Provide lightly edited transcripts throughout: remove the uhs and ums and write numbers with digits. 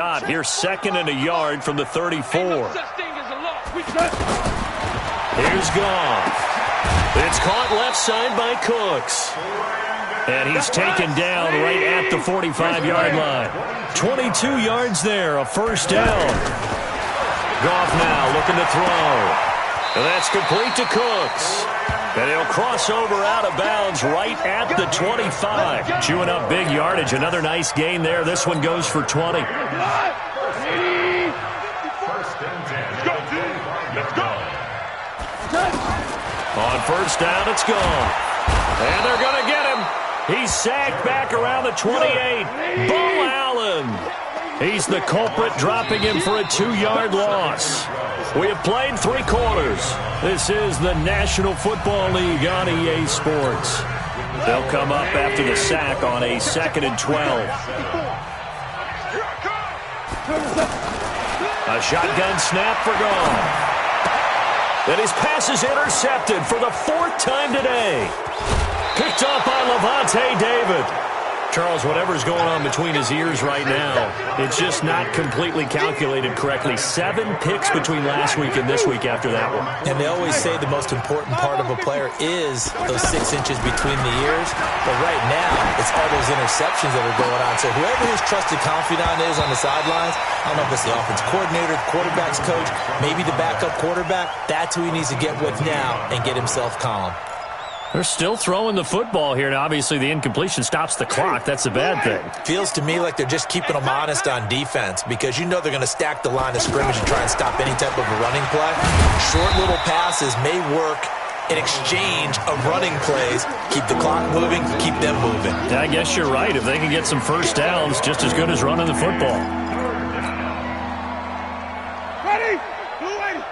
Here's 2nd and a yard from the 34. Here's Goff. It's caught left side by Cooks. And he's taken down right at the 45-yard line. 22 yards there, a first down. Goff now looking to throw. And that's complete to Cooks. And he'll cross over out of bounds right at the 25. Chewing up big yardage. Another nice gain there. This one goes for 20. Let's go. On first down, it's gone. And they're going to get him. He's sacked back around the 28. Bo Allen. He's the culprit, dropping him for a 2-yard loss. We have played 3 quarters. This is the National Football League on EA Sports. They'll come up after the sack on a 2nd and 12. A shotgun snap for Goff. And his pass is intercepted for the 4th time today. Picked up by Levante David. Charles, whatever's going on between his ears right now, it's just not completely calculated correctly. 7 picks between last week and this week after that one. And they always say the most important part of a player is those 6 inches between the ears. But right now, it's all those interceptions that are going on. So whoever his trusted confidant is on the sidelines, I don't know if it's the offense coordinator, the quarterback's coach, maybe the backup quarterback, that's who he needs to get with now and get himself calm. They're still throwing the football here, and obviously the incompletion stops the clock. That's a bad thing. Feels to me like they're just keeping them honest on defense because you know they're going to stack the line of scrimmage and try and stop any type of a running play. Short little passes may work in exchange of running plays. Keep the clock moving, keep them moving. Yeah, I guess you're right. If they can get some first downs, just as good as running the football. Ready? Blue 80.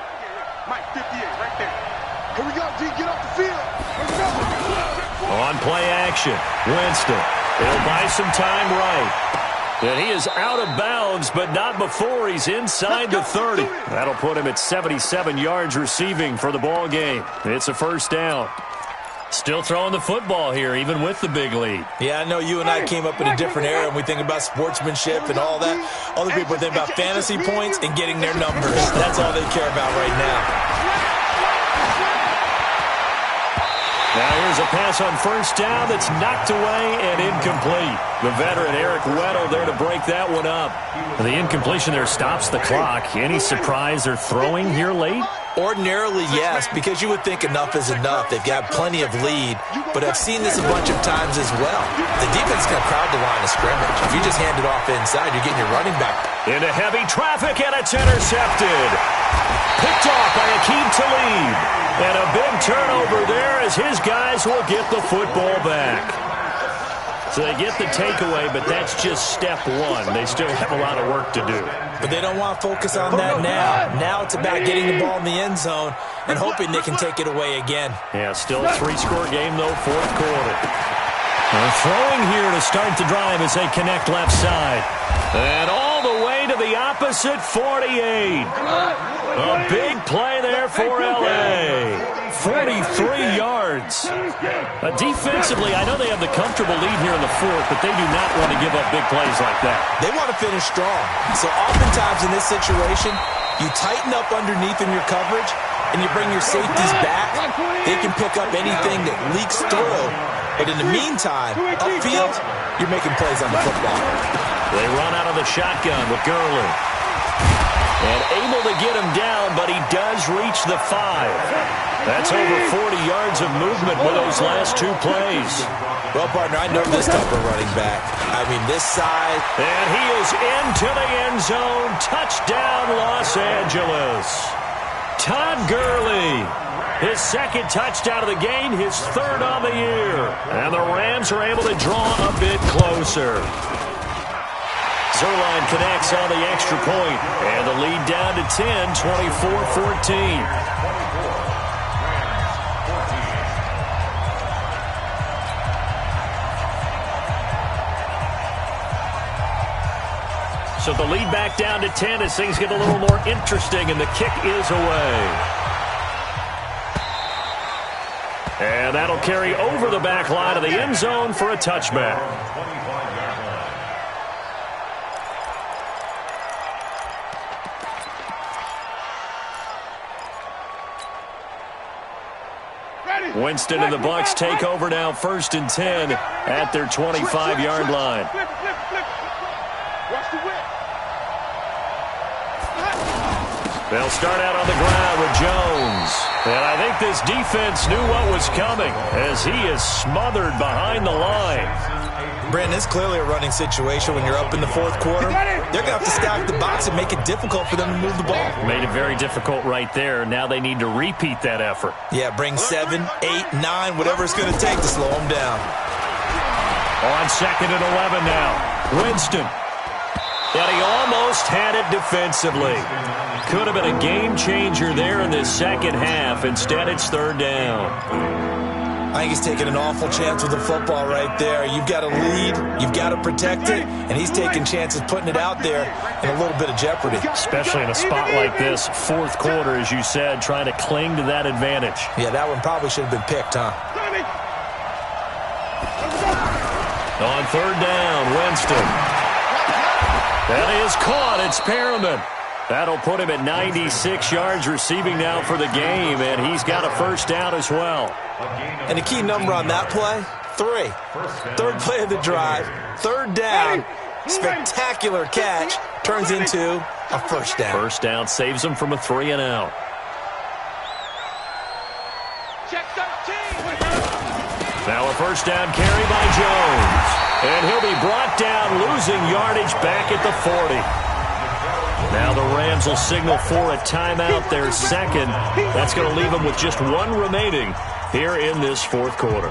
Mike 58 right there. Here we go, D. Get off the field. On play action, Winston. He'll buy some time right. And he is out of bounds, but not before he's inside the 30. That'll put him at 77 yards receiving for the ball game. It's a first down. Still throwing the football here, even with the big lead. Yeah, I know you and I came up in a different era, and we think about sportsmanship and all that. Other people think about fantasy points and getting their numbers. That's all they care about right now. Now here's a pass on first down that's knocked away and incomplete. The veteran Eric Weddle there to break that one up. The incompletion there stops the clock. Any surprise they're throwing here late? Ordinarily, yes, because you would think enough is enough. They've got plenty of lead, but I've seen this a bunch of times as well. The defense is going to crowd the line of scrimmage. If you just hand it off inside, you're getting your running back. Into heavy traffic, and it's intercepted. Picked off by Akeem Talib. And a big turnover there as his guys will get the football back. So they get the takeaway, but that's just step one. They still have a lot of work to do. But they don't want to focus on that now. Now it's about getting the ball in the end zone and hoping they can take it away again. Yeah, still a 3-score game, though, 4th quarter. They're throwing here to start the drive as they connect left side. And all the way to the opposite 48. A big play there for L.A. 43 yards. Defensively, I know they have the comfortable lead here in the 4th, but they do not want to give up big plays like that. They want to finish strong. So oftentimes in this situation, you tighten up underneath in your coverage, and you bring your safeties back. They can pick up anything that leaks through. But in the meantime, upfield, you're making plays on the football. They run out of the shotgun with Gurley. And able to get him down, but he does reach the 5. That's over 40 yards of movement with those last 2 plays. Well, partner, I know this type of running back. I mean, this side. And he is into the end zone. Touchdown, Los Angeles. Todd Gurley. His 2nd touchdown of the game, his 3rd on the year. And the Rams are able to draw a bit closer. Zerline connects on the extra point, and the lead down to 10, 24-14. So the lead back down to 10 as things get a little more interesting, and the kick is away. And that'll carry over the back line of the end zone for a touchback. Winston and the Bucs take over now, 1st and 10 at their 25-yard line. Flip. Watch the whip. They'll start out on the ground with Jones. And I think this defense knew what was coming as he is smothered behind the line. Brandon, it's clearly a running situation when you're up in the 4th quarter. They're going to have to stack the box and make it difficult for them to move the ball. Made it very difficult right there. Now they need to repeat that effort. Yeah, bring 7, 8, 9, whatever it's going to take to slow them down. On 2nd and 11 now. Winston. And he almost had it defensively. Could have been a game changer there in this second half. Instead, it's 3rd down. I think he's taking an awful chance with the football right there. You've got to lead, you've got to protect it, and he's taking chances putting it out there in a little bit of jeopardy. Especially in a spot like this, 4th quarter, as you said, trying to cling to that advantage. Yeah, that one probably should have been picked, huh? On 3rd down, Winston. That is caught. It's Perriman. That'll put him at 96 yards receiving now for the game, and he's got a 1st down as well. And the key number on that play, 3. 3rd play of the drive, 3rd down, spectacular catch, turns into a 1st down. 1st down saves him from a 3 and out. Check 13. Now a 1st down carry by Jones. And he'll be brought down, losing yardage back at the 40. Now the Rams will signal for a timeout, their 2nd. That's going to leave them with just 1 remaining here in this 4th quarter.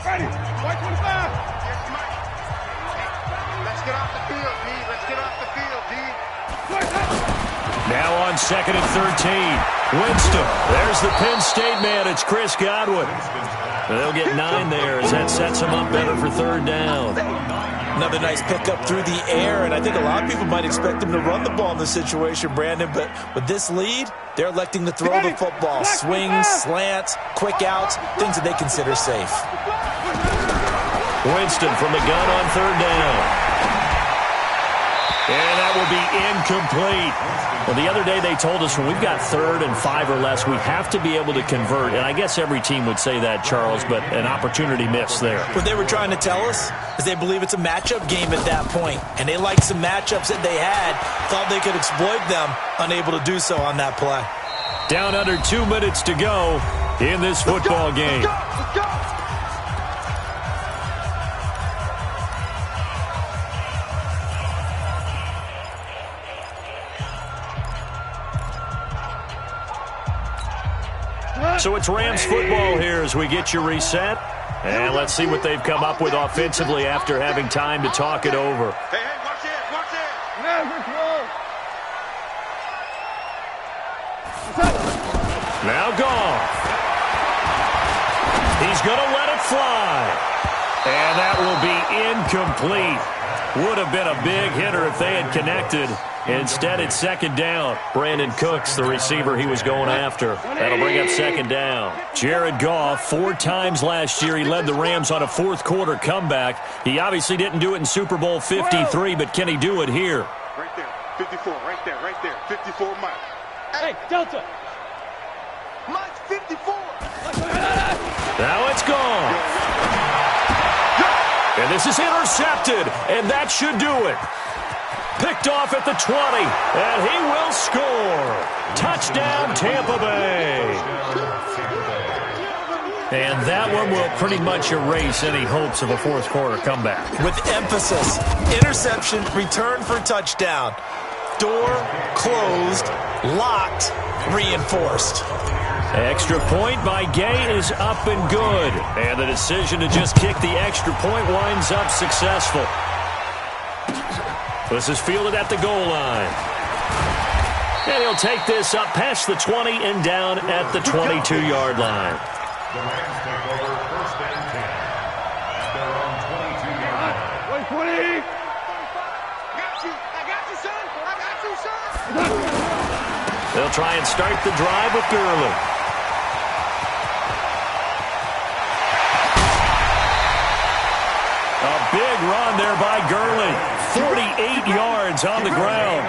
Ready. White 25. Let's get off the field, D. Let's get off the field, D. Now on 2nd and 13. Winston. There's the Penn State man. It's Chris Godwin. They'll get 9 there as that sets them up better for 3rd down. Another nice pickup through the air, and I think a lot of people might expect him to run the ball in this situation, Brandon, but with this lead, they're electing to throw the football. Swings, slants, quick outs, things that they consider safe. Winston from the gun on 3rd down. And that will be incomplete. Well, the other day they told us when we've got 3rd and 5 or less, we have to be able to convert. And I guess every team would say that, Charles, but an opportunity missed there. What they were trying to tell us is they believe it's a matchup game at that point. And they liked some matchups that they had, thought they could exploit them, unable to do so on that play. Down under 2 minutes to go in this football game. Let's go. So it's Rams football here as we get you reset. And let's see what they've come up with offensively after having time to talk it over. Hey, watch it. Now Goff. He's going to let it fly. And that will be incomplete. Would have been a big hitter if they had connected. Instead, it's 2nd down. Brandon Cooks, the receiver he was going after. That'll bring up 2nd down. Jared Goff, 4 times last year, he led the Rams on a 4th quarter comeback. He obviously didn't do it in Super Bowl 53, but can he do it here? Right there. 54, right there. 54, Mike. Hey, Delta. Mike's 54. Now it's gone. And this is intercepted, and that should do it. Picked off at the 20, and he will score. Touchdown, Tampa Bay. And that one will pretty much erase any hopes of a 4th quarter comeback. With emphasis, interception, return for touchdown. Door closed, locked, reinforced. Extra point by Gay is up and good. And the decision to just kick the extra point winds up successful. This is fielded at the goal line. And he'll take this up past the 20 and down at the 22-yard line. The Rams take over 1st and 10. They're on 22 yards. 20. I got you, son. They'll try and start the drive with Gurley. A big run there by Gurley. 48 yards on the ground.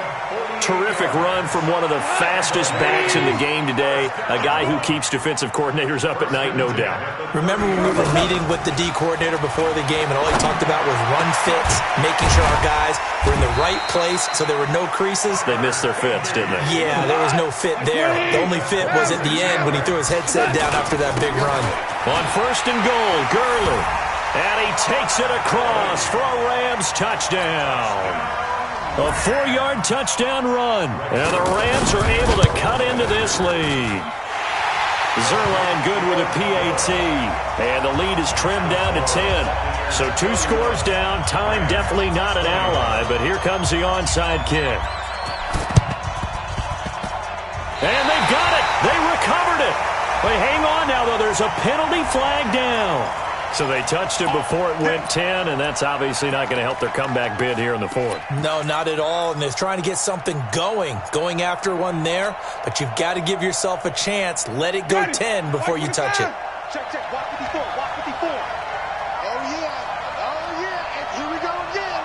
terrific run from one of the fastest backs in the game today, a guy who keeps defensive coordinators up at night, no doubt. Remember when we were meeting with the D coordinator before the game, and all he talked about was run fits, making sure our guys were in the right place so there were no creases? They missed their fits, didn't they? Yeah, there was no fit there. The only fit was at the end when he threw his headset down after that big run. On 1st and goal, Gurley. And he takes it across for a Rams touchdown. A 4-yard touchdown run. And the Rams are able to cut into this lead. Zerline good with a PAT. And the lead is trimmed down to 10. So 2 scores down. Time definitely not an ally. But here comes the onside kick. And they got it. They recovered it. They hang on now, though. There's a penalty flag down. So they touched it before it went 10, and that's obviously not going to help their comeback bid here in the 4th. No, not at all, and they're trying to get something going after one there, but you've got to give yourself a chance. Let it go 10 before you touch it. Check, walk 54, walk 54. Oh, yeah, and here we go again.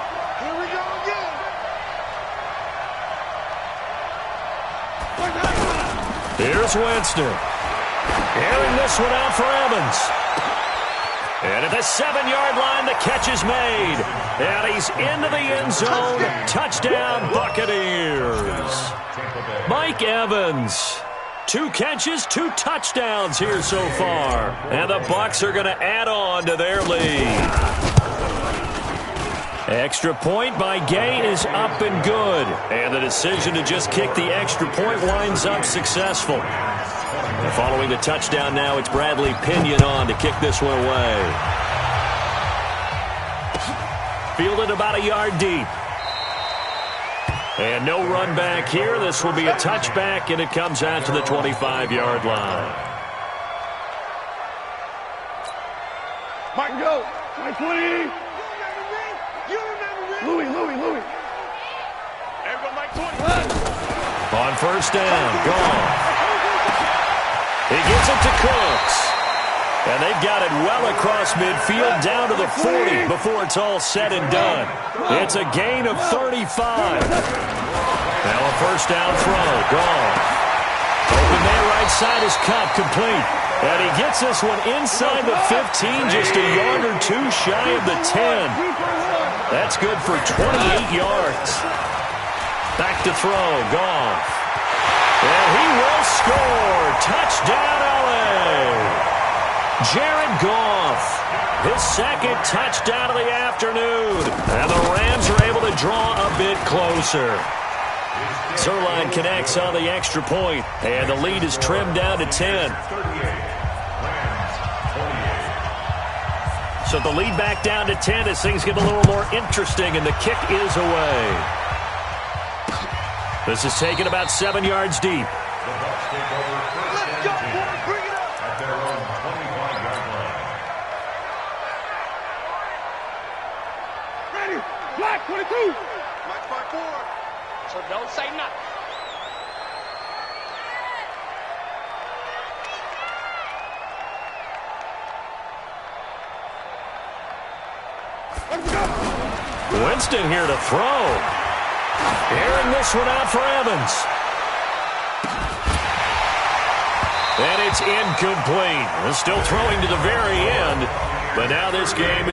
Here's Winston. Airing this one out for Evans. And at the 7-yard line, the catch is made. And he's into the end zone. Touchdown, Buccaneers. Mike Evans. 2 catches, 2 touchdowns here so far. And the Bucs are going to add on to their lead. Extra point by Gay is up and good. And the decision to just kick the extra point winds up successful. Following the touchdown now, it's Bradley Pinion on to kick this one away. Fielded about a yard deep. And no run back here. This will be a touchback, and it comes out to the 25-yard line. Mike, go. Mike 20. Louis. There we go, Mike 20. On 1st down, gone. He gives it to Cooks. And they've got it well across midfield down to the 40 before it's all said and done. It's a gain of 35. Now a 1st down throw, gone. Open man right side is Cup, complete. And he gets this one inside the 15, just a yard or 2 shy of the 10. That's good for 28 yards. Back to throw, Goff. And he will score. Touchdown, L.A. Jared Goff, his 2nd touchdown of the afternoon. And the Rams are able to draw a bit closer. Zerline connects on the extra point, and the lead is trimmed down to 10. So the lead back down to 10 as things get a little more interesting, and the kick is away. This is taken about 7 yards deep. Let's go, boy. Bring it up. At their own 25-yard line. Ready. Black 22. Mike 5-4. So don't say nothing. Let's go. Winston here to throw. Airing this one out for Evans. And it's incomplete. Still throwing to the very end. But now this game